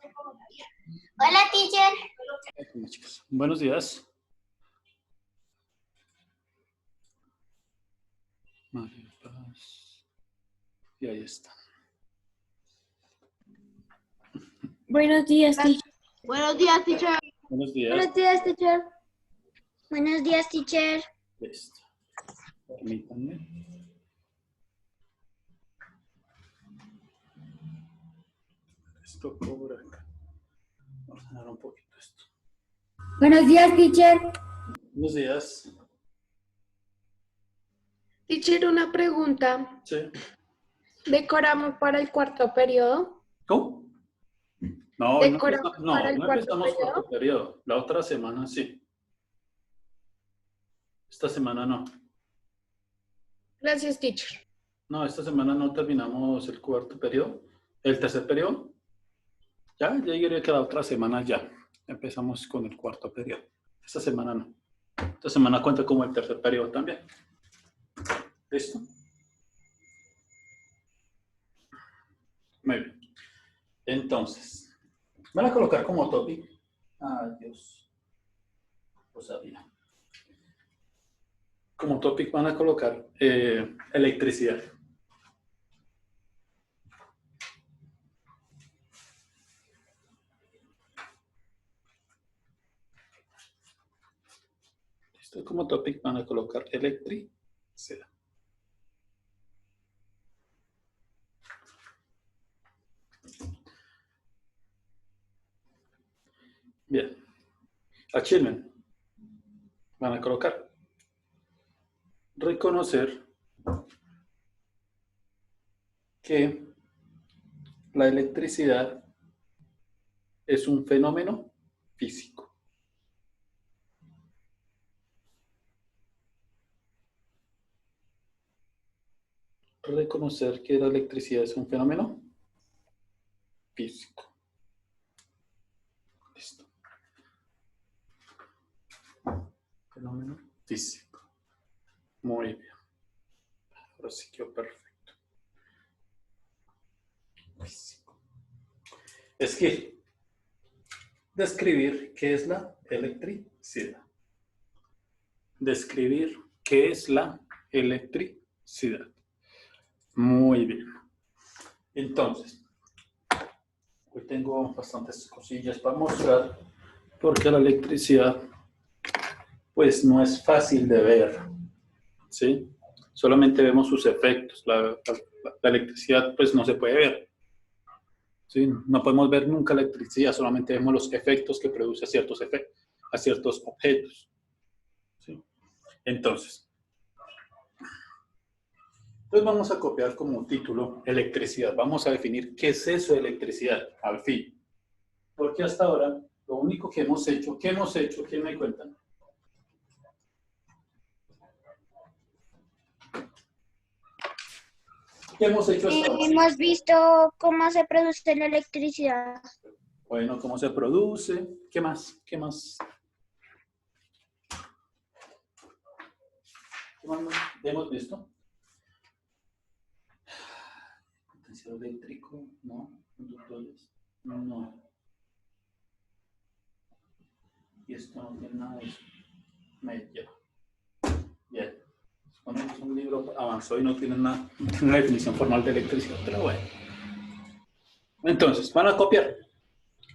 Hola, teacher. Hola, chicos. Buenos días. María Paz. Y ahí está. Buenos días, teacher. Buenos días, teacher. Buenos días. Buenos días, teacher. Buenos días, teacher. Listo. Permítanme. Esto por acá. Vamos a ordenar un poquito esto. Buenos días, teacher. Buenos días. Teacher, una pregunta. Sí. ¿Decoramos para el cuarto periodo? ¿Cómo? No, hoy no ¿Decoramos empezamos, para el no cuarto empezamos periodo? cuarto periodo. La otra semana sí. Esta semana no. Gracias, teacher. No, esta semana no terminamos el cuarto periodo. El tercer periodo. Ya diría que la otra semana ya. Empezamos con el cuarto periodo. Esta semana no. Esta semana cuenta como el tercer periodo también. ¿Listo? Muy bien. Entonces, van a colocar como topic. Ay, Dios. Lo sabía. Como topic van a colocar electricidad. Listo, como topic van a colocar electricidad. Bien. Achievement. Van a colocar reconocer que la electricidad es un fenómeno físico. Reconocer que la electricidad es un fenómeno físico. Listo. Fenómeno físico. Muy bien. Ahora sí quedó perfecto. Físico. Es que describir qué es la electricidad. Describir qué es la electricidad. Muy bien. Entonces, hoy tengo bastantes cosillas para mostrar porque la electricidad pues no es fácil de ver, ¿sí? Solamente vemos sus efectos. La electricidad pues no se puede ver, ¿sí? No podemos ver nunca la electricidad, solamente vemos los efectos que produce a ciertos objetos, ¿sí? Entonces vamos a copiar como título electricidad. Vamos a definir qué es eso de electricidad, al fin. Porque hasta ahora, lo único que hemos hecho, ¿quién me cuenta? ¿Qué hemos hecho hasta ahora? Hemos visto cómo se produce la electricidad. Bueno, cómo se produce. ¿Qué más? ¿Qué más? ¿Qué más hemos visto? Potencial eléctrico, no. Conductores, no. Y esto no tiene nada de eso. Media. Bien. Bueno, es un libro avanzado y no tiene una definición formal de electricidad, pero bueno. Entonces, van a copiar.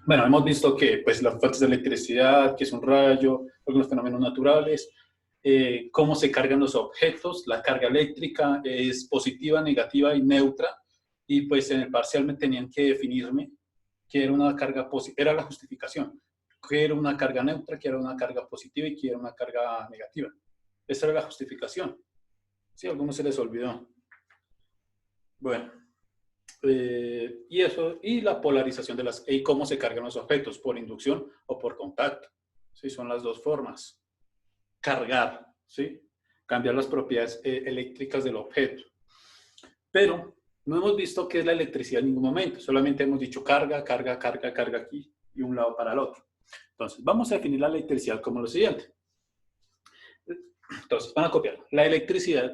Bueno, hemos visto que pues, las fuentes de electricidad, que es un rayo, algunos fenómenos naturales, cómo se cargan los objetos, la carga eléctrica es positiva, negativa y neutra, y pues en el parcial me tenían que definirme qué era una carga positiva, era la justificación, qué era una carga neutra, qué era una carga positiva y qué era una carga negativa. Esa era la justificación. Sí, a algunos se les olvidó. Bueno. Y eso, y la polarización de y cómo se cargan los objetos, por inducción o por contacto. ¿Sí? Son las dos formas. Cargar, ¿sí? Cambiar las propiedades eléctricas del objeto. Pero no hemos visto qué es la electricidad en ningún momento, solamente hemos dicho carga, carga, carga, carga aquí y un lado para el otro. Entonces, vamos a definir la electricidad como lo siguiente. Entonces, van a copiar. La electricidad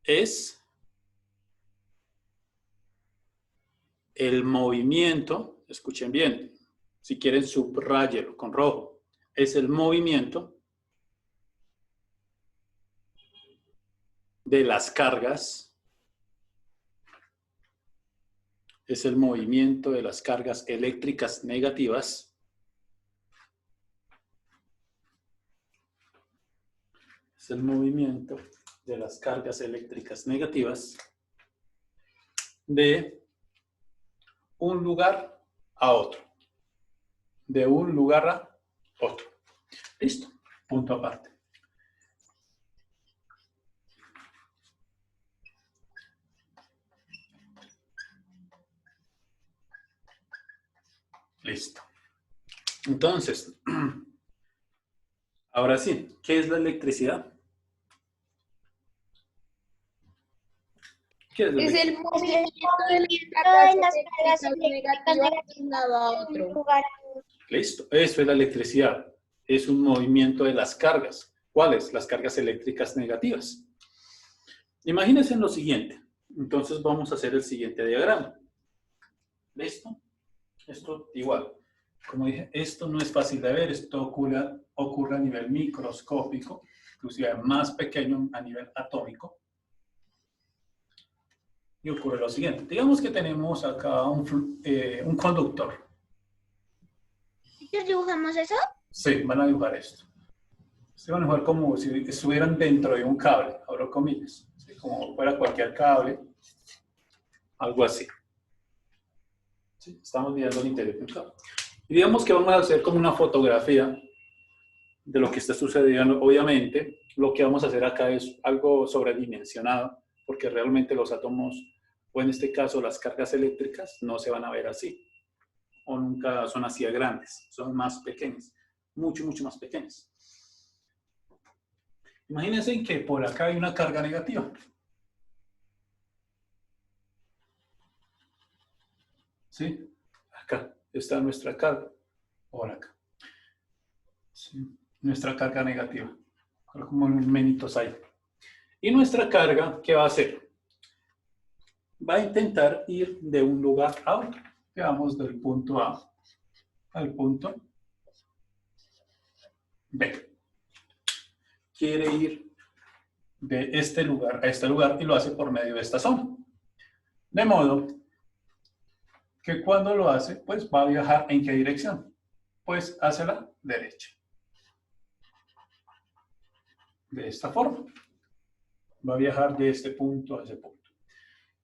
es el movimiento, escuchen bien, si quieren subráyelo con rojo, es el movimiento de las cargas, es el movimiento de las cargas eléctricas negativas es el movimiento de las cargas eléctricas negativas de un lugar a otro. De un lugar a otro. Listo. Punto aparte. Listo. Entonces, ahora sí, ¿qué es la electricidad? ¿Qué es la Es electricidad? el movimiento de las cargas eléctricas negativas de un lado a otro. Listo. Eso es la electricidad. Es un movimiento de las cargas. ¿Cuáles? Las cargas eléctricas negativas. Imagínense lo siguiente. Entonces vamos a hacer el siguiente diagrama. ¿Listo? Esto igual. Como dije, esto no es fácil de ver. Esto ocurre a nivel microscópico, inclusive más pequeño a nivel atómico. Y ocurre lo siguiente. Digamos que tenemos acá un conductor. ¿Y dibujamos eso? Sí, van a dibujar esto. Se van a dibujar como si estuvieran dentro de un cable, abro comillas. ¿Sí? Como fuera cualquier cable. Algo así. ¿Sí? Estamos mirando el interior de un cable. Y digamos que vamos a hacer como una fotografía de lo que está sucediendo. Obviamente, lo que vamos a hacer acá es algo sobredimensionado, porque realmente los átomos, o en este caso las cargas eléctricas, no se van a ver así. O nunca son así de grandes, son más pequeñas. Mucho, mucho más pequeñas. Imagínense que por acá hay una carga negativa. ¿Sí? Acá está nuestra carga. Por acá. ¿Sí? Nuestra carga negativa. Como unos menitos ahí. Y nuestra carga, ¿qué va a hacer? Va a intentar ir de un lugar a otro. Vamos del punto A al punto B. Quiere ir de este lugar a este lugar y lo hace por medio de esta zona. De modo que cuando lo hace, pues va a viajar ¿en qué dirección? Pues hacia la derecha. De esta forma. Va a viajar de este punto a ese punto.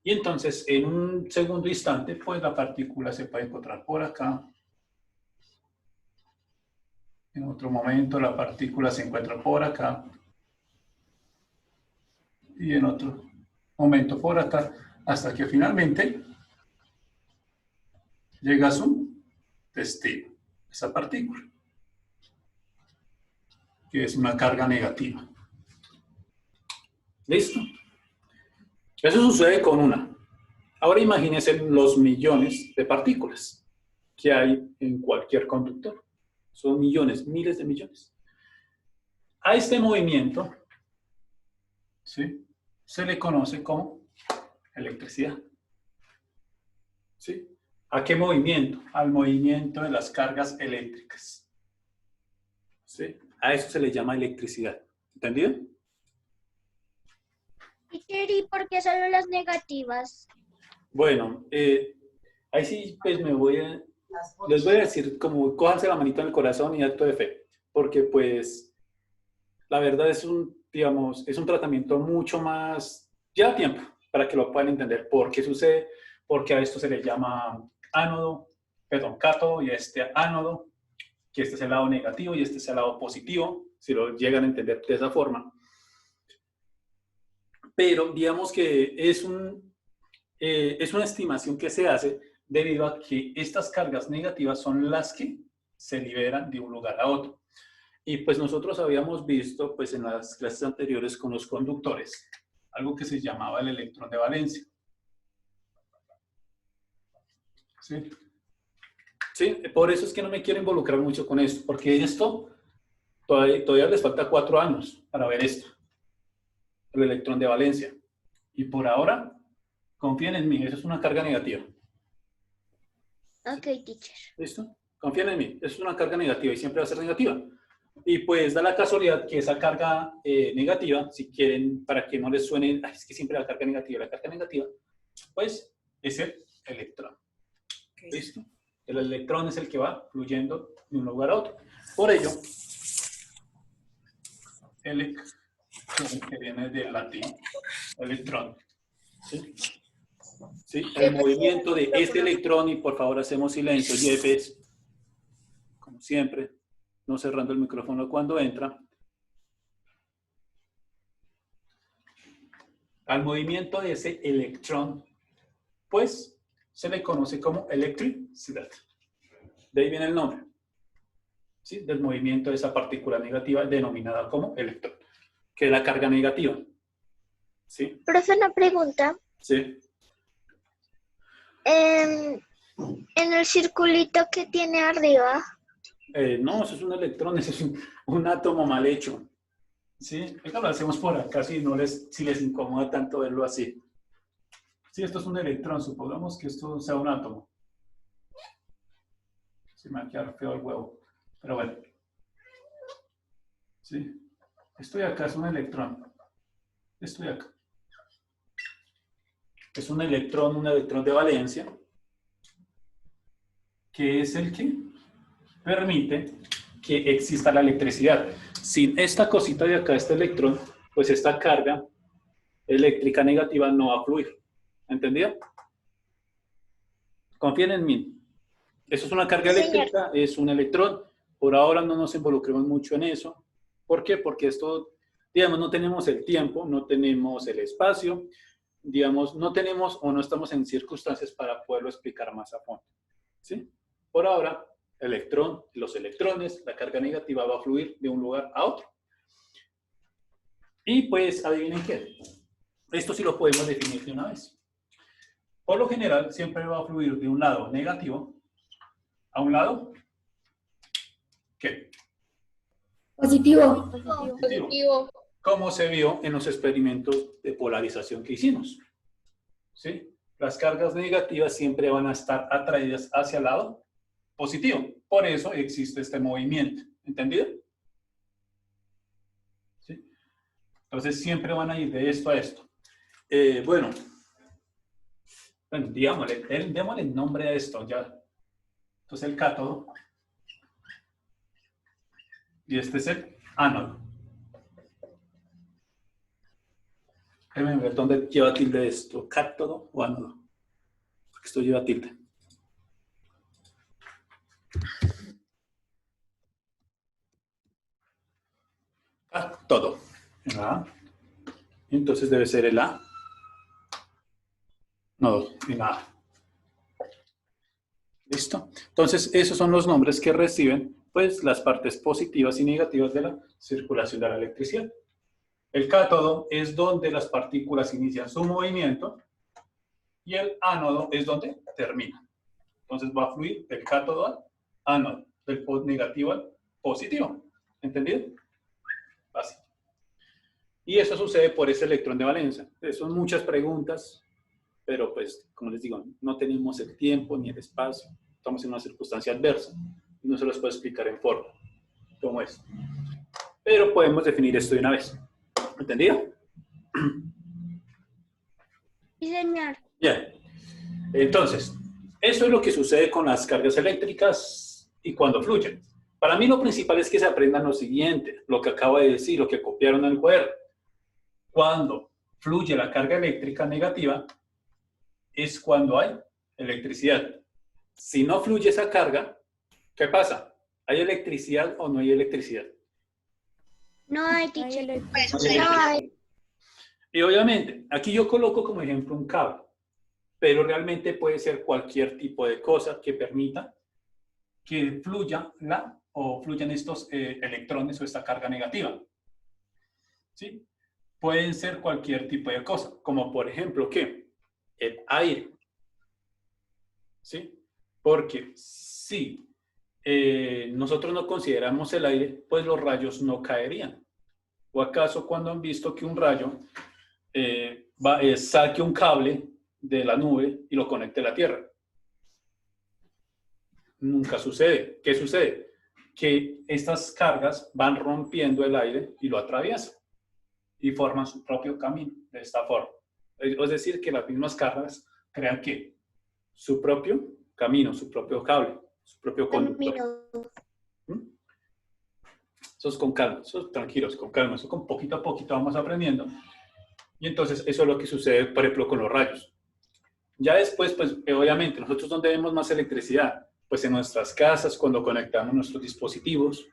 Y entonces, en un segundo instante, pues la partícula se puede encontrar por acá. En otro momento, la partícula se encuentra por acá. Y en otro momento por acá, hasta que finalmente llega a su destino, esa partícula, que es una carga negativa. ¿Listo? Eso sucede con una. Ahora imagínense los millones de partículas que hay en cualquier conductor. Son millones, miles de millones. A este movimiento, ¿sí?, se le conoce como electricidad. ¿Sí? ¿A qué movimiento? Al movimiento de las cargas eléctricas. ¿Sí? A eso se le llama electricidad. ¿Entendido? Teacher, ¿y por qué solo las negativas? Bueno, ahí sí pues les voy a decir como cójanse la manito en el corazón y acto de fe. Porque pues la verdad es digamos, es un tratamiento mucho más, lleva tiempo para que lo puedan entender por qué sucede, porque a esto se le llama cátodo y este ánodo, que este es el lado negativo y este es el lado positivo, si lo llegan a entender de esa forma. Pero digamos que es una estimación que se hace debido a que estas cargas negativas son las que se liberan de un lugar a otro. Y pues nosotros habíamos visto pues en las clases anteriores con los conductores algo que se llamaba el electrón de valencia. ¿Sí? Sí, por eso es que no me quiero involucrar mucho con esto, porque esto todavía les falta 4 años para ver esto, el electrón de valencia. Y por ahora, confíen en mí, eso es una carga negativa. Ok, teacher. ¿Listo? Confíen en mí. Es una carga negativa y siempre va a ser negativa. Y pues da la casualidad que esa carga negativa, si quieren, para que no les suene, "Ay, es que siempre la carga negativa, pues es el electrón. Ok. ¿Listo? El electrón es el que va fluyendo de un lugar a otro. Por ello, que viene del latín, electrón. ¿Sí? ¿Sí? El movimiento de este electrón, y por favor hacemos silencio, Jeffes, como siempre, no cerrando el micrófono cuando entra. Al movimiento de ese electrón, pues se le conoce como electricidad. De ahí viene el nombre, ¿sí? Del movimiento de esa partícula negativa denominada como electrón, que es la carga negativa. ¿Sí? Profe, una pregunta. Sí. En el circulito que tiene arriba, No, eso es un electrón, eso es un átomo mal hecho. ¿Sí? Esto lo hacemos por acá, si les incomoda tanto verlo así. Sí, esto es un electrón, supongamos que esto sea un átomo. Se me va a quedar feo el huevo, pero bueno. ¿Sí? Esto de acá es un electrón. Esto de acá. Es un electrón de valencia, que es el que permite que exista la electricidad. Sin esta cosita de acá, este electrón, pues esta carga eléctrica negativa no va a fluir. ¿Entendido? Confíen en mí. Eso es una carga eléctrica, es un electrón. Por ahora no nos involucremos mucho en eso. ¿Por qué? Porque esto, digamos, no tenemos el tiempo, no tenemos el espacio, digamos, no tenemos o no estamos en circunstancias para poderlo explicar más a fondo. ¿Sí? Por ahora, los electrones, la carga negativa va a fluir de un lugar a otro. Y pues, adivinen qué. Esto sí lo podemos definir de una vez. Por lo general, siempre va a fluir de un lado negativo a un lado, ¿qué? Positivo. positivo. Como se vio en los experimentos de polarización que hicimos. ¿Sí? Las cargas negativas siempre van a estar atraídas hacia el lado positivo. Por eso existe este movimiento. ¿Entendido? ¿Sí? Entonces siempre van a ir de esto a esto. Bueno, démosle el nombre a esto ya. Entonces el cátodo. Y este es el ánodo. Déjenme ver dónde lleva tilde esto. ¿Cátodo o ánodo? Porque esto lleva tilde. Cátodo. ¿Verdad? Entonces debe ser el A. No, el A. ¿Listo? Entonces esos son los nombres que reciben pues las partes positivas y negativas de la circulación de la electricidad. El cátodo es donde las partículas inician su movimiento y el ánodo es donde termina. Entonces va a fluir del cátodo al ánodo, del negativo al positivo. ¿Entendido? Fácil. Y eso sucede por ese electrón de valencia. Son muchas preguntas, pero pues, como les digo, no tenemos el tiempo ni el espacio. Estamos en una circunstancia adversa y no se los puedo explicar en forma como es. Pero podemos definir esto de una vez. ¿Entendido? Sí, señor. Bien. Entonces, eso es lo que sucede con las cargas eléctricas y cuando fluyen. Para mí lo principal es que se aprendan lo siguiente, lo que acabo de decir, lo que copiaron en el cuaderno. Cuando fluye la carga eléctrica negativa, es cuando hay electricidad. Si no fluye esa carga, ¿qué pasa? ¿Hay electricidad o no hay electricidad? No hay, teacher. No hay. Y obviamente, aquí yo coloco como ejemplo un cable, pero realmente puede ser cualquier tipo de cosa que permita que fluyan estos electrones o esta carga negativa. ¿Sí? Pueden ser cualquier tipo de cosa, como por ejemplo, ¿qué? El aire. ¿Sí? Porque si nosotros no consideramos el aire, pues los rayos no caerían. ¿O acaso cuando han visto que un rayo saque un cable de la nube y lo conecte a la Tierra? nunca sucede. ¿Qué sucede? Que estas cargas van rompiendo el aire y lo atraviesan y forman su propio camino de esta forma. Es decir, que las mismas cargas crean que su propio camino, su propio cable, su propio conductor. ¿Mm? Eso es con calma, eso tranquilos, con calma, eso con poquito a poquito vamos aprendiendo. Y entonces eso es lo que sucede, por ejemplo, con los rayos. Ya después, pues obviamente, nosotros ¿dónde vemos más electricidad? Pues en nuestras casas, cuando conectamos nuestros dispositivos.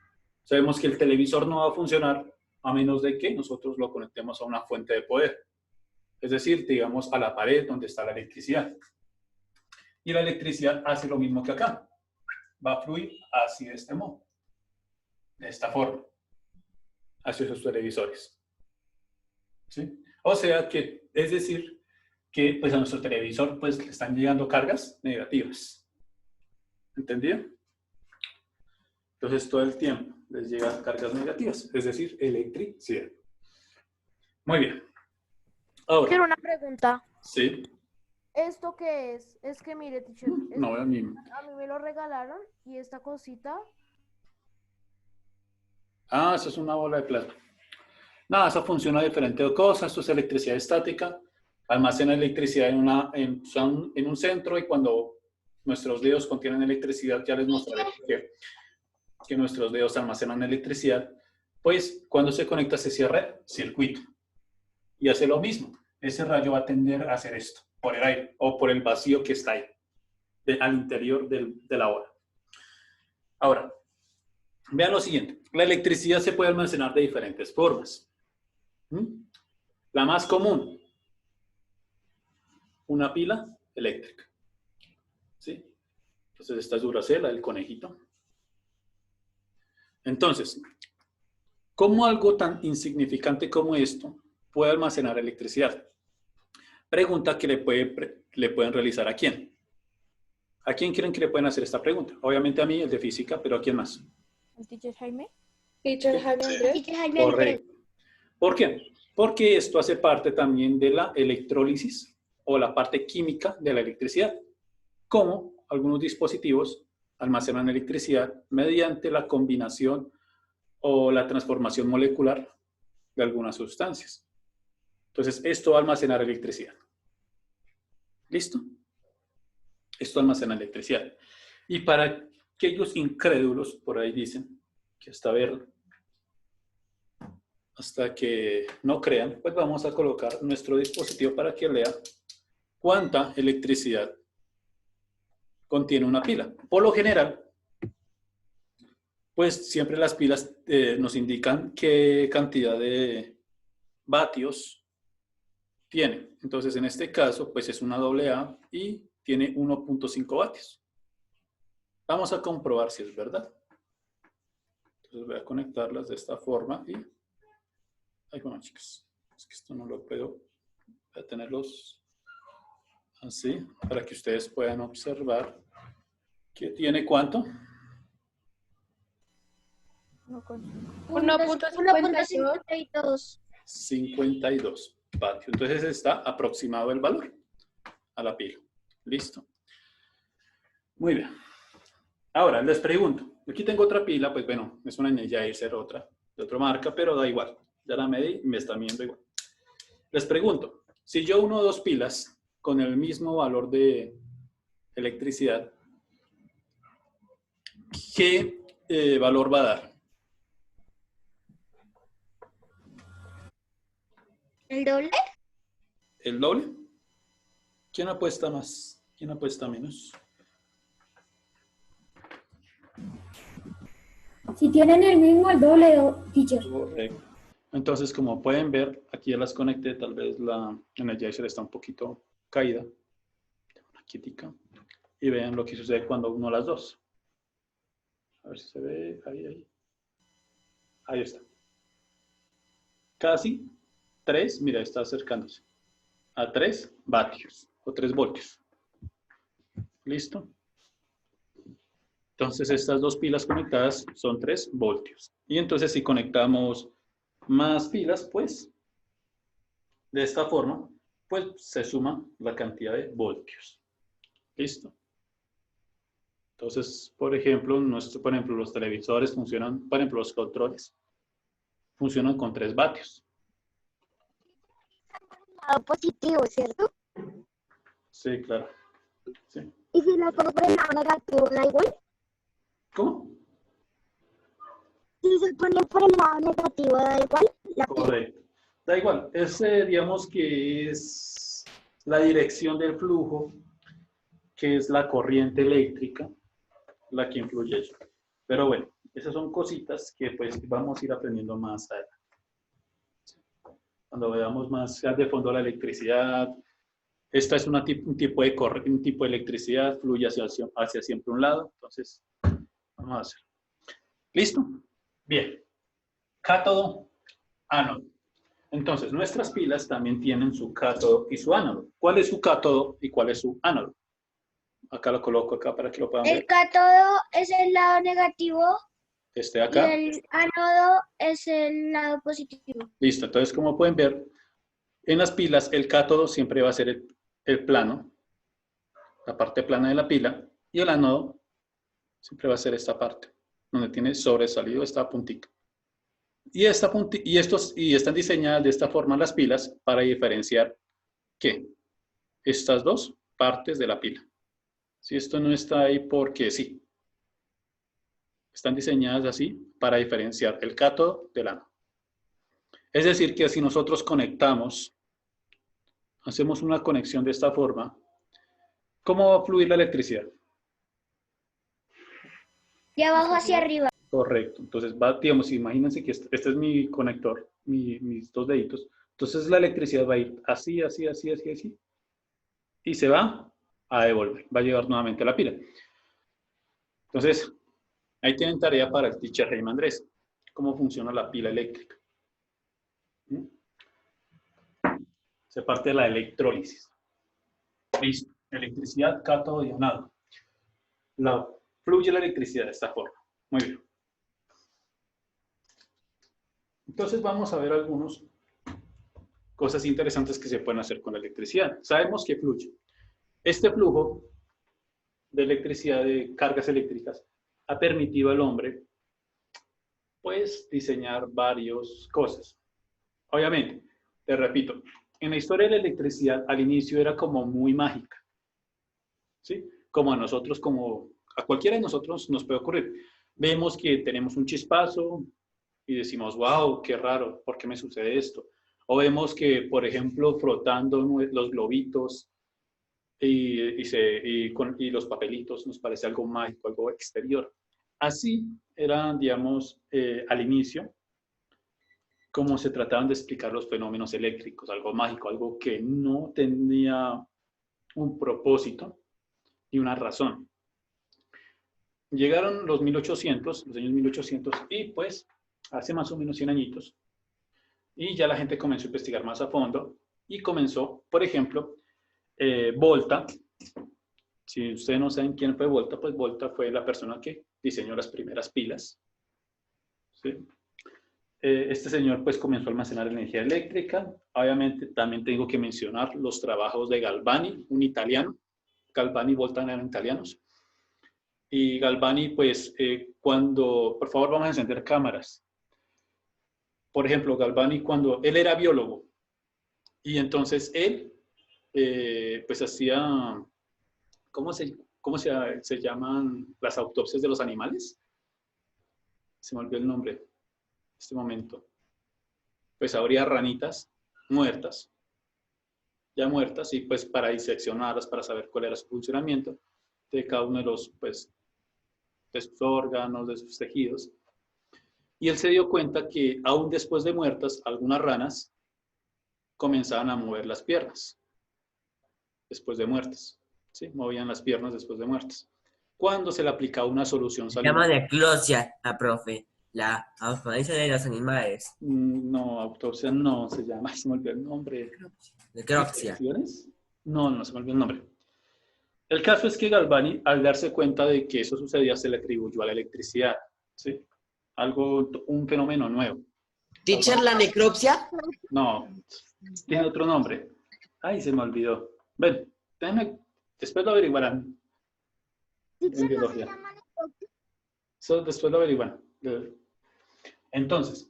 Sabemos que el televisor no va a funcionar a menos de que nosotros lo conectemos a una fuente de poder. Es decir, digamos, a la pared donde está la electricidad. Y la electricidad hace lo mismo que acá. Va a fluir así de este modo. De esta forma. Hacia esos televisores. ¿Sí? O sea que, es decir, que pues a nuestro televisor pues le están llegando cargas negativas. ¿Entendido? Entonces todo el tiempo les llegan cargas negativas, es decir, electricidad. Muy bien. Ahora. Quiero una pregunta. Sí. ¿Esto qué es? Es que mire, teacher, No, a mí me lo regalaron y esta cosita. Ah, eso es una bola de plasma. Nada, eso funciona de diferentes cosas. Esto es electricidad estática. Almacena electricidad en un centro y cuando nuestros dedos contienen electricidad, ya les mostraré que nuestros dedos almacenan electricidad, pues cuando se conecta se cierra el circuito y hace lo mismo. Ese rayo va a tender a hacer esto, por el aire o por el vacío que está ahí, al interior de la bola. Ahora, vean lo siguiente. La electricidad se puede almacenar de diferentes formas. La más común, una pila eléctrica. ¿Sí? Entonces esta es Duracell, el conejito. Entonces, ¿cómo algo tan insignificante como esto puede almacenar electricidad? Pregunta que le pueden realizar ¿a quién? ¿A quién creen que le pueden hacer esta pregunta? Obviamente a mí, el de física, pero ¿a quién más? ¿El teacher Jaime? Teacher Jaime Andrés. Correcto. ¿Por qué? Porque esto hace parte también de la electrólisis o la parte química de la electricidad. Como algunos dispositivos almacenan electricidad mediante la combinación o la transformación molecular de algunas sustancias. Entonces, esto va a almacenar electricidad. ¿Listo? Esto almacena electricidad. Y para aquellos incrédulos, por ahí dicen, que hasta que no crean, pues vamos a colocar nuestro dispositivo para que lea cuánta electricidad contiene una pila. Por lo general, pues siempre las pilas nos indican qué cantidad de vatios tiene. Entonces, en este caso, pues es una AA y tiene 1.5 vatios. Vamos a comprobar si es verdad. Entonces voy a conectarlas de esta forma y... Ay, bueno, chicos, es que esto no lo puedo... Voy a tenerlos así para que ustedes puedan observar que tiene ¿cuánto? 1.52. 52 vatios. Entonces está aproximado el valor a la pila. ¿Listo? Muy bien. Ahora les pregunto. Aquí tengo otra pila, pues bueno, es una Energizer, otra, de otra marca, pero da igual. Ya la medí y me está midiendo igual. Les pregunto, si yo uno o dos pilas con el mismo valor de electricidad, ¿qué valor va a dar? ¿El doble? ¿El doble? ¿Quién apuesta más? ¿Quién apuesta menos? Si tienen el mismo, el doble, teacher. Correcto. Entonces, como pueden ver, aquí ya las conecté, tal vez la Energizer está un poquito caída. Una quietica. Y vean lo que sucede cuando uno las dos. A ver si se ve. Ahí. Ahí está. Casi 3, mira, está acercándose a 3 vatios o 3 voltios. ¿Listo? Entonces, estas dos pilas conectadas son 3 voltios. Y entonces, si conectamos más pilas, pues, de esta forma, pues se suma la cantidad de voltios. ¿Listo? Entonces, por ejemplo, los televisores funcionan, por ejemplo, los controles funcionan con 3 vatios. Lado positivo, ¿cierto? Sí, claro. Sí. Y si lo pongo por el lado negativo, ¿da igual? ¿Cómo? Si se pone por el lado negativo, ¿da igual? La pila. Correcto. Da igual. Digamos que es la dirección del flujo, que es la corriente eléctrica, la que influye eso. Pero bueno, esas son cositas que pues vamos a ir aprendiendo más adelante. Cuando veamos más de fondo la electricidad, esta es un tipo de electricidad, fluye hacia siempre un lado. Entonces, vamos a hacer. ¿Listo? Bien. Cátodo, ánodo. Entonces, nuestras pilas también tienen su cátodo y su ánodo. ¿Cuál es su cátodo y cuál es su ánodo? Acá lo coloco acá para que lo puedan ver. El cátodo es el lado negativo Este y acá. el ánodo es el lado positivo. Listo. Entonces, como pueden ver, en las pilas el cátodo siempre va a ser el plano, la parte plana de la pila, y el ánodo siempre va a ser esta parte, donde tiene sobresalido esta puntita. Y están diseñadas de esta forma las pilas para diferenciar ¿qué? Estas dos partes de la pila. Si esto no está ahí porque sí. Están diseñadas así para diferenciar el cátodo del ánodo. Es decir, que si nosotros conectamos, hacemos una conexión de esta forma, ¿cómo va a fluir la electricidad? De abajo hacia arriba. Correcto. Entonces, digamos, imagínense que este es mi conector, mis 2 deditos. Entonces, la electricidad va a ir así, así, así, así, así. Y se va a devolver. Va a llevar nuevamente a la pila. Entonces, ahí tienen tarea para el teacher Jaime Andrés. ¿Cómo funciona la pila eléctrica? Se parte de la electrólisis. Listo. Electricidad, cátodo y ánodo. Fluye la electricidad de esta forma. Muy bien. Entonces vamos a ver algunas cosas interesantes que se pueden hacer con la electricidad. Sabemos que fluye. Este flujo de electricidad, de cargas eléctricas, ha permitido al hombre, pues, diseñar varias cosas. Obviamente, te repito, en la historia de la electricidad, al inicio era como muy mágica. ¿Sí? Como a nosotros, como a cualquiera de nosotros nos puede ocurrir. Vemos que tenemos un chispazo, y decimos, wow, qué raro, ¿por qué me sucede esto? O vemos que, por ejemplo, frotando los globitos y los papelitos nos parece algo mágico, algo exterior. Así era, digamos, al inicio, como se trataban de explicar los fenómenos eléctricos, algo mágico, algo que no tenía un propósito y una razón. Llegaron los 1800, los años 1800, y pues hace más o menos 100 añitos, y ya la gente comenzó a investigar más a fondo, y comenzó, por ejemplo, Volta. Si ustedes no saben quién fue Volta, pues Volta fue la persona que diseñó las primeras pilas. ¿Sí? Este señor pues comenzó a almacenar energía eléctrica. Obviamente también tengo que mencionar los trabajos de Galvani, un italiano. Galvani y Volta eran italianos. Y Galvani pues por favor vamos a encender cámaras. Por ejemplo, Galvani cuando él era biólogo y entonces él pues hacía, ¿cómo se llaman las autopsias de los animales? Se me olvidó el nombre en este momento. Pues habría ranitas muertas, ya muertas, y pues para diseccionarlas, para saber cuál era su funcionamiento de cada uno de los, pues, de sus órganos, de sus tejidos. Y él se dio cuenta que aún después de muertas, algunas ranas comenzaban a mover las piernas después de muertas. ¿Sí? Movían las piernas después de muertas. Cuando se le aplicaba una solución Se llama salina. necropsia, profe. La autopsia de los animales. No, autopsia no se llama, se me olvidó el nombre. Necropsia. ¿Disecciones? No, se me olvidó el nombre. El caso es que Galvani, al darse cuenta de que eso sucedía, se le atribuyó a la electricidad. ¿Sí? Un fenómeno nuevo. ¿Teacher, la necropsia? No, tiene otro nombre. Ay, se me olvidó. Ven, después lo averiguarán. en biología. Eso después lo averiguan. Entonces,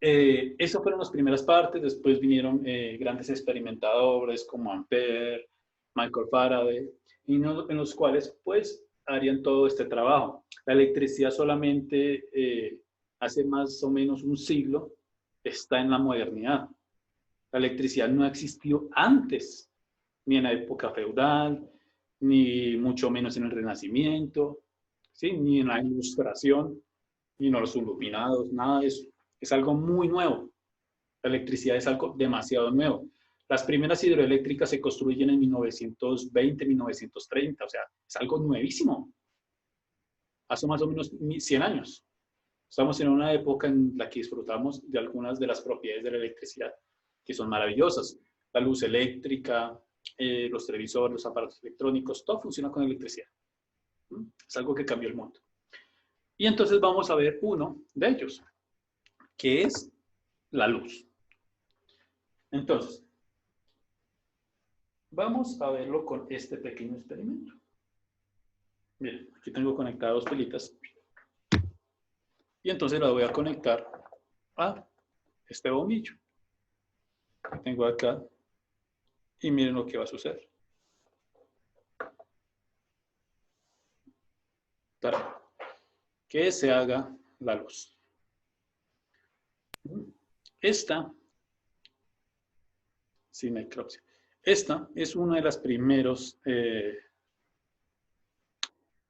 eso fueron las primeras partes. Después vinieron grandes experimentadores como Ampere, Michael Faraday, en los cuales pues harían todo este trabajo. La electricidad solamente hace más o menos un siglo está en la modernidad. La electricidad no existió antes, ni en la época feudal, ni mucho menos en el Renacimiento, ¿sí? Ni en la Ilustración, ni en los Iluminados, nada de eso. Es algo muy nuevo. La electricidad es algo demasiado nuevo. Las primeras hidroeléctricas se construyen en 1920, 1930, o sea, es algo nuevísimo. Hace más o menos 100 años. Estamos en una época en la que disfrutamos de algunas de las propiedades de la electricidad, que son maravillosas. La luz eléctrica, los televisores, los aparatos electrónicos, todo funciona con electricidad. Es algo que cambió el mundo. Y entonces vamos a ver uno de ellos, que es la luz. Entonces, vamos a verlo con este pequeño experimento. Bien, aquí tengo conectadas dos pilitas. Y entonces la voy a conectar a este bombillo. Tengo acá. Y miren lo que va a suceder. Para que se haga la luz. Esta, sin necropsia. Esta es uno de los primeros,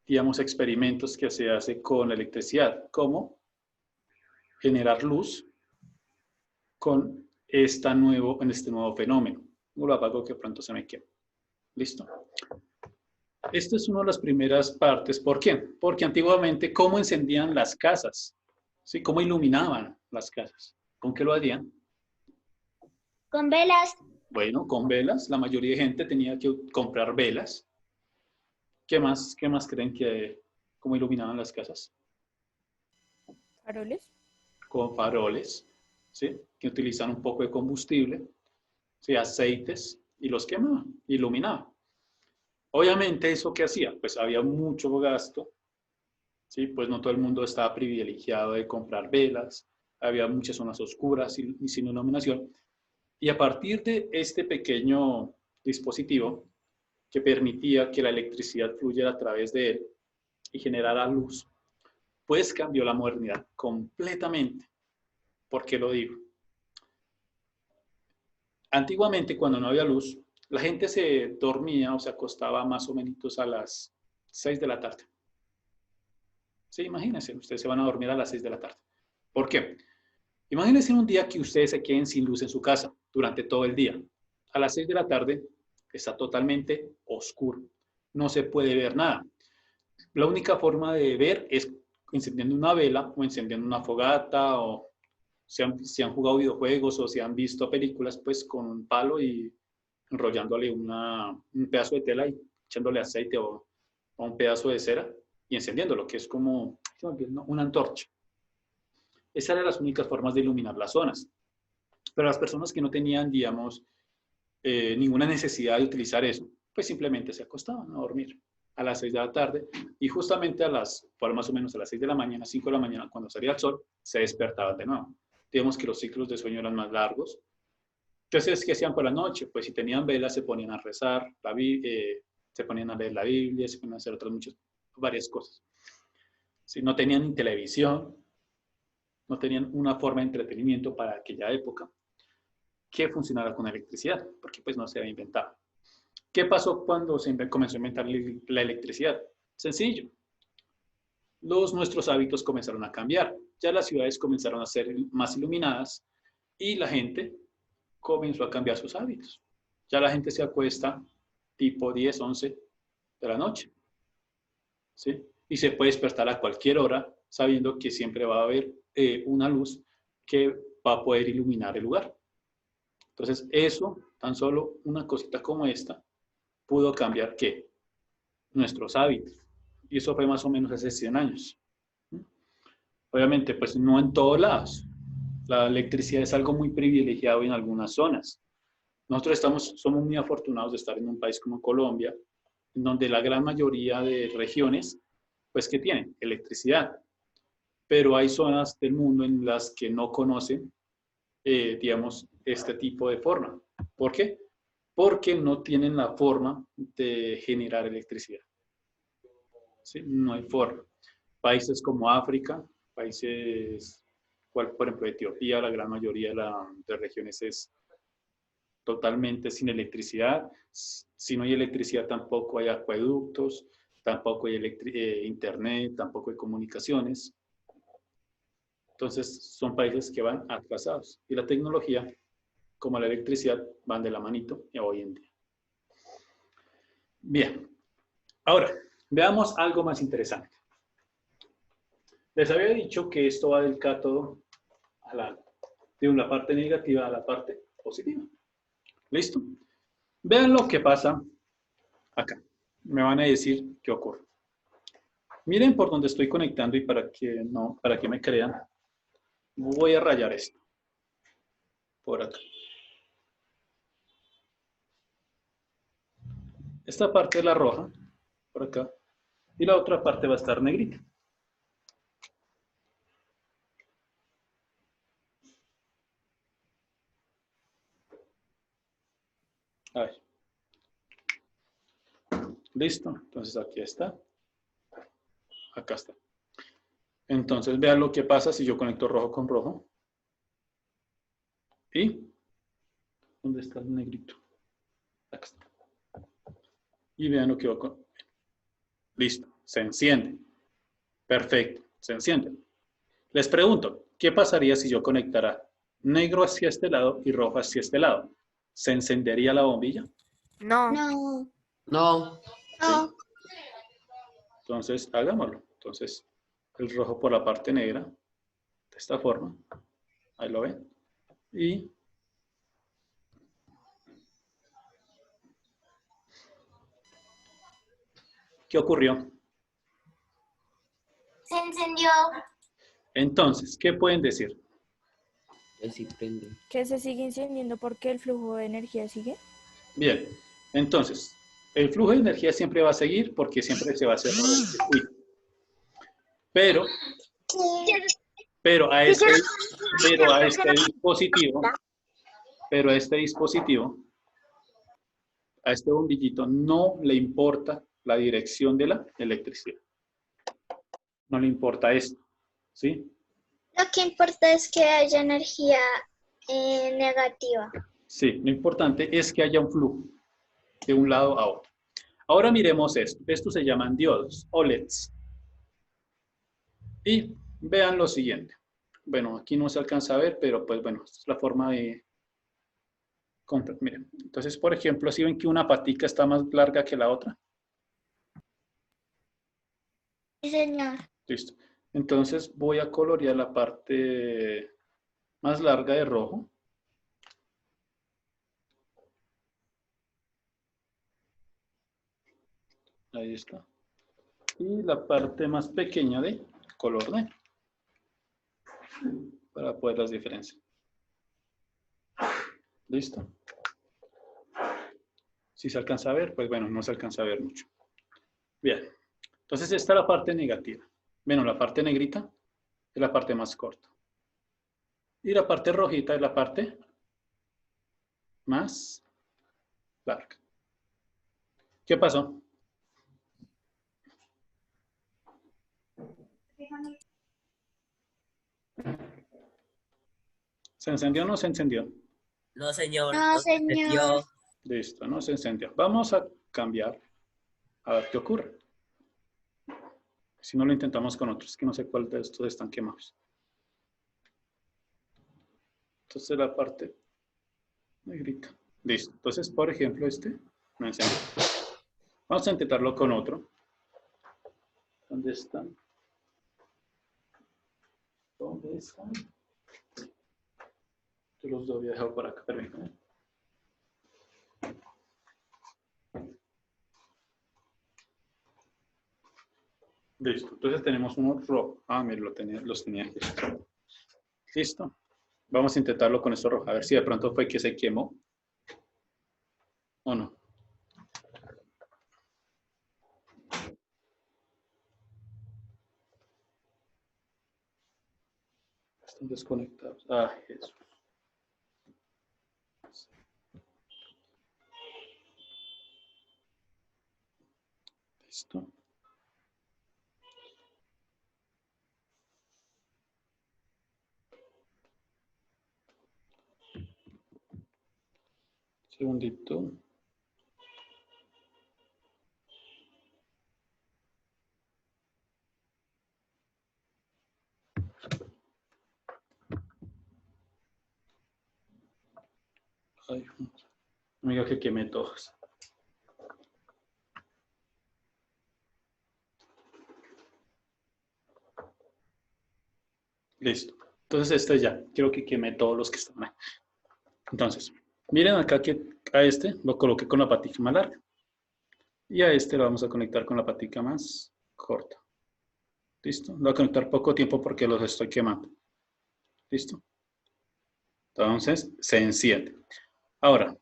digamos, experimentos que se hace con electricidad. ¿Cómo? Generar luz con este nuevo fenómeno. No lo apago que pronto se me quema. ¿Listo? Esta es una de las primeras partes. ¿Por qué? Porque antiguamente, ¿cómo encendían las casas? ¿Sí? ¿Cómo iluminaban las casas? ¿Con qué lo harían? Con velas. Bueno, con velas. La mayoría de gente tenía que comprar velas. ¿Qué más creen que cómo iluminaban las casas? ¿Faroles? Con faroles, ¿sí? Que utilizan un poco de combustible, ¿sí? Aceites, y los quemaban, iluminaban. Obviamente, ¿eso qué hacía? Pues había mucho gasto, ¿sí? Pues no todo el mundo estaba privilegiado de comprar velas, había muchas zonas oscuras y sin iluminación. Y a partir de este pequeño dispositivo que permitía que la electricidad fluyera a través de él y generara luz, pues cambió la modernidad completamente. ¿Por qué lo digo? Antiguamente, cuando no había luz, la gente se dormía o se acostaba más o menos a las 6 de la tarde. Sí, imagínense, ustedes se van a dormir a las 6 de la tarde. ¿Por qué? Imagínense un día que ustedes se queden sin luz en su casa durante todo el día. A las 6 de la tarde está totalmente oscuro. No se puede ver nada. La única forma de ver es encendiendo una vela o encendiendo una fogata, o si han jugado videojuegos o si han visto películas, pues con un palo y enrollándole un pedazo de tela y echándole aceite o un pedazo de cera y encendiéndolo, que es como una antorcha. Esas eran las únicas formas de iluminar las zonas. Pero las personas que no tenían, digamos, ninguna necesidad de utilizar eso, pues simplemente se acostaban a dormir a las 6 de la tarde, y justamente por más o menos a las 6 de la mañana, 5 de la mañana, cuando salía el sol, se despertaban de nuevo. Digamos que los ciclos de sueño eran más largos. Entonces, ¿qué hacían por la noche? Pues si tenían velas, se ponían a rezar, se ponían a leer la Biblia, se ponían a hacer varias cosas. Si no tenían ni televisión, no tenían una forma de entretenimiento para aquella época que funcionara con electricidad, porque pues no se había inventado. ¿Qué pasó cuando se comenzó a inventar la electricidad? Sencillo. Nuestros hábitos comenzaron a cambiar. Ya las ciudades comenzaron a ser más iluminadas y la gente comenzó a cambiar sus hábitos. Ya la gente se acuesta tipo 10, 11 de la noche, ¿sí? Y se puede despertar a cualquier hora sabiendo que siempre va a haber una luz que va a poder iluminar el lugar. Entonces, eso, tan solo una cosita como esta, pudo cambiar ¿qué? Nuestros hábitos. Y eso fue más o menos hace 100 años. Obviamente, pues no en todos lados. La electricidad es algo muy privilegiado en algunas zonas. Nosotros somos muy afortunados de estar en un país como Colombia, en donde la gran mayoría de regiones, pues, ¿qué tienen? Electricidad. Pero hay zonas del mundo en las que no conocen, digamos, este tipo de forma. ¿Por qué? Porque no tienen la forma de generar electricidad. ¿Sí? No hay forma. Países como África, países, por ejemplo, Etiopía, la gran mayoría de regiones es totalmente sin electricidad. Si no hay electricidad, tampoco hay acueductos, tampoco hay internet, tampoco hay comunicaciones. Entonces, son países que van atrasados. Y la tecnología, como la electricidad, van de la manito hoy en día. Bien. Ahora, veamos algo más interesante. Les había dicho que esto va del cátodo de una parte negativa a la parte positiva. ¿Listo? Vean lo que pasa acá. Me van a decir qué ocurre. Miren por donde estoy conectando y para que me crean, voy a rayar esto. Por acá. Esta parte es la roja, por acá, y la otra parte va a estar negrita. A ver. Listo, entonces aquí está. Acá está. Entonces vean lo que pasa si yo conecto rojo con rojo. ¿Y dónde está el negrito? Acá está. Y vean lo que va con... Listo, se enciende. Perfecto, se enciende. Les pregunto, ¿qué pasaría si yo conectara negro hacia este lado y rojo hacia este lado? ¿Se encendería la bombilla? No. No. No. No. Entonces, hagámoslo. Entonces, el rojo por la parte negra, de esta forma. Ahí lo ven. Y ¿qué ocurrió? Se encendió. Entonces, ¿qué pueden decir? Así prende. Que se sigue encendiendo porque el flujo de energía sigue. Bien, entonces, el flujo de energía siempre va a seguir porque siempre se va a hacer el circuito. Pero a este dispositivo, a este bombillito, no le importa la dirección de la electricidad. No le importa esto, ¿sí? Lo que importa es que haya energía negativa. Sí, lo importante es que haya un flujo de un lado a otro. Ahora miremos esto. Estos se llaman diodos o LEDs. Y vean lo siguiente. Bueno, aquí no se alcanza a ver, pero pues bueno, esta es la forma de... Miren, entonces, por ejemplo, si ven que una patica está más larga que la otra. Sí, señor. Listo. Entonces voy a colorear la parte más larga de rojo. Ahí está. Y la parte más pequeña de color negro. Para poder las diferencias. ¿Listo? Si se alcanza a ver, pues bueno, no se alcanza a ver mucho. Bien. Entonces esta es la parte negativa. Bueno, la parte negrita es la parte más corta. Y la parte rojita es la parte más larga. ¿Qué pasó? ¿Se encendió o no se encendió? No, señor. No, se encendió. señor. Listo, no se encendió. Vamos a cambiar a ver qué ocurre. Si no lo intentamos con otros, que no sé cuál de estos están quemados. Entonces la parte negrita. Listo. Entonces, por ejemplo, este no encendió. Vamos a intentarlo con otro. ¿Dónde están? ¿Dónde están? Yo los voy a dejar por acá, permítanme. Listo, entonces tenemos uno rojo. Ah, mire, los tenía aquí. Listo. Vamos a intentarlo con esto rojo. A ver si de pronto fue que se quemó. ¿O no? Están desconectados. Ah, Jesús. Listo. Segundito. Ay, amiga, que quemé todos. Listo. Entonces este ya. Quiero que queme todos los que están ahí. Entonces, miren acá que a este lo coloqué con la patica más larga. Y a este lo vamos a conectar con la patica más corta. ¿Listo? Lo voy a conectar poco tiempo porque los estoy quemando. ¿Listo? Entonces, se enciende. Ahora,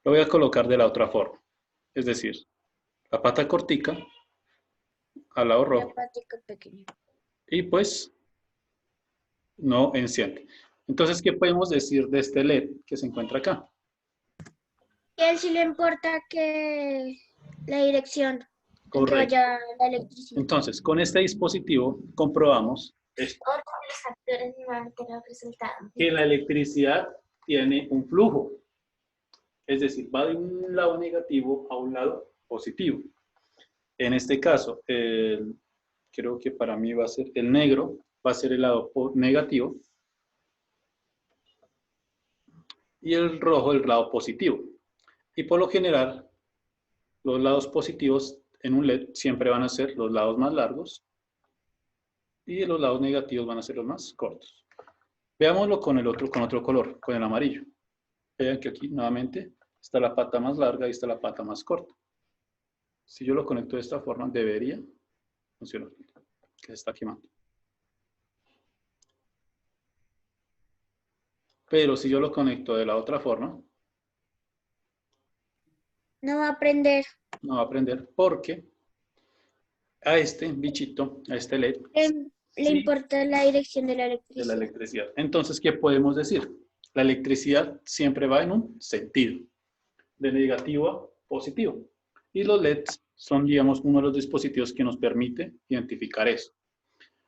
lo voy a colocar de la otra forma. Es decir, la pata cortica al lado rojo. Y pues, no enciende. Entonces, ¿qué podemos decir de este LED que se encuentra acá? Y a él sí le importa que la dirección, que Correcto. vaya la electricidad. Entonces, con este dispositivo comprobamos esto, Los factores me van a tener resultado. que la electricidad tiene un flujo. Es decir, va de un lado negativo a un lado positivo. En este caso, creo que para mí va a ser el negro, va a ser el lado negativo, y el rojo el lado positivo. Y por lo general, los lados positivos en un LED siempre van a ser los lados más largos y los lados negativos van a ser los más cortos. Veámoslo con otro color, con el amarillo. Vean que aquí nuevamente está la pata más larga y está la pata más corta. Si yo lo conecto de esta forma, debería funcionar, que se está quemando. Pero si yo lo conecto de la otra forma, No va a prender. no va a prender porque a este bichito, a este LED, Le sí, importa la dirección de la de electricidad. la electricidad. Entonces, ¿qué podemos decir? La electricidad siempre va en un sentido, de negativo a positivo. Y los LEDs son, digamos, uno de los dispositivos que nos permite identificar eso.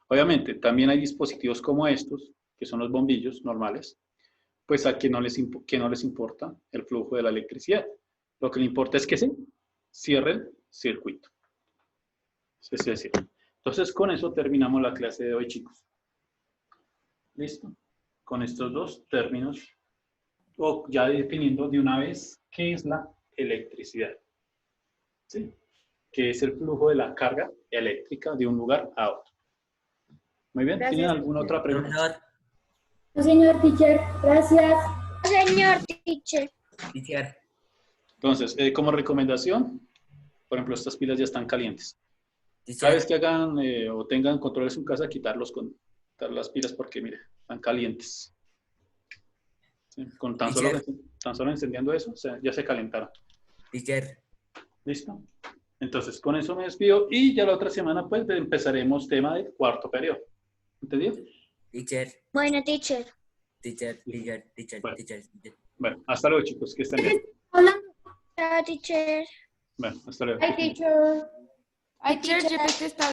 Obviamente, también hay dispositivos como estos, que son los bombillos normales, pues a que no les importa el flujo de la electricidad. Lo que le importa es que se cierre el circuito. Es decir, entonces con eso terminamos la clase de hoy, chicos. ¿Listo? Con estos dos términos, o ya definiendo de una vez qué es la electricidad. ¿Sí? Que es el flujo de la carga eléctrica de un lugar a otro. Muy bien, ¿tienen Gracias. alguna otra pregunta? Profesor, No, señor teacher, gracias. Señor teacher. teacher, Entonces, como recomendación, por ejemplo, estas pilas ya están calientes. teacher, Cada vez que hagan o tengan controles en casa, quitar las pilas porque, mire, están calientes. ¿Sí? Con tan solo encendiendo eso, ya se calentaron. teacher, ¿Listo? Entonces, con eso me despido y ya la otra semana, pues, empezaremos tema del cuarto periodo. ¿Entendido? teacher, Bueno, teacher. teacher, teacher, teacher, Bueno. teacher, teacher. Bueno, hasta luego, chicos, que estén bien. Hablando. Chao, teacher. Bueno, hasta luego. Ay, teacher. Ay, teacher, GPT está